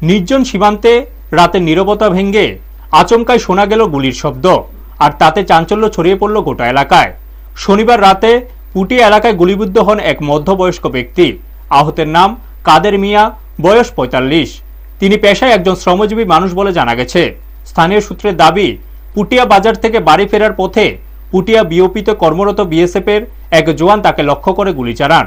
নির্জন সীমান্তে রাতের নীরবতা ভেঙে আচমকায় শোনা গেল গুলির শব্দ, আর তাতে চাঞ্চল্য ছড়িয়ে পড়ল গোটা এলাকায়। শনিবার রাতে পুটিয়া এলাকায় গুলিবিদ্ধ হন এক মধ্যবয়স্ক ব্যক্তি। আহতের নাম কাদের মিয়া, বয়স ৪৫। তিনি পেশায় একজন শ্রমজীবী মানুষ বলে জানা গেছে। স্থানীয় সূত্রের দাবি, পুটিয়া বাজার থেকে বাড়ি ফেরার পথে পুটিয়া বিওপিতে কর্মরত বিএসএফ এর এক জওয়ান তাকে লক্ষ্য করে গুলি চালান।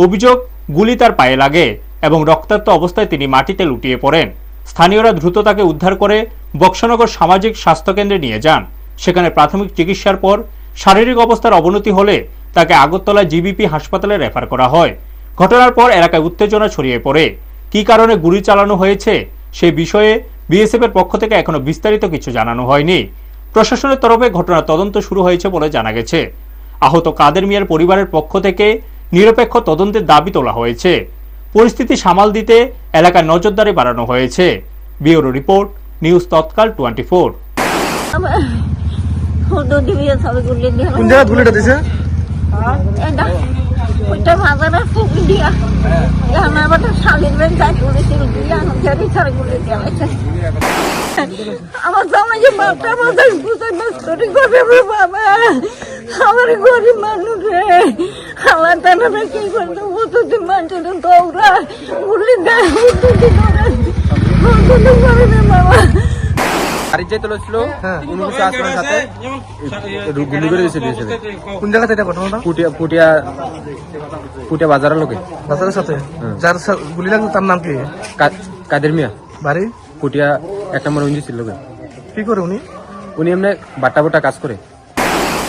অভিযোগ, গুলি তার পায়ে লাগে এবং রক্তাক্ত অবস্থায় তিনি মাটিতে লুটিয়ে পড়েন। স্থানীয়রা দ্রুত তাকে উদ্ধার করে বক্সনগর সামাজিক স্বাস্থ্যকেন্দ্রে নিয়ে যান। সেখানে প্রাথমিক চিকিৎসার পর শারীরিক অবস্থার অবনতি হলে তাকে আগরতলা জিবিপি হাসপাতালে রেফার করা হয়। ঘটনার পর এলাকায় উত্তেজনা ছড়িয়ে পড়ে। কি কারণে গুলি চালানো হয়েছে সে বিষয়ে বিএসএফ এর পক্ষ থেকে এখনো বিস্তারিত কিছু জানানো হয়নি। প্রশাসনের তরফে ঘটনার তদন্ত শুরু হয়েছে বলে জানা গেছে। আহত কাদের মিয়ার পরিবারের পক্ষ থেকে নিরপেক্ষ তদন্তের দাবি তোলা হয়েছে। পরিস্থিতি সামাল দিতে এলাকায় নজরদারি বাড়ানো হয়েছে। ব্যুরো রিপোর্ট, নিউজ তৎকাল 24। কোন জায়গায় গুলিটা দিছে? ওইটা বাজারের পুকুর দিয়া আমার শালির বেন যাই করেছিল দিয়া গুলি দিয়েছে। আমার জামাই বাপটা বাজার বুঝাই মাছ করে করবে বাবা, আমার গরিব মানুষ রে, আমার টানা কি করতো বুঝতে মানুষের দৌড়া গুলি দেয় বাবা। গাড়ি যে চলেছিল কোনো কিছু আসলাম সাথে গুলি করে দিয়েছে। কোন জায়গাতে এটা ঘটনাটা? পুটিয়া বাজারের লোকে বাজারের সাথে যার গুলি লাগলো তার নাম কি? কাদের মিয়া, বাড়ি পুটিয়া ১ নম্বর ২৯ লোকে। কি করে উনি? উনি এমনি বাট্টা বাট্টা কাজ করে।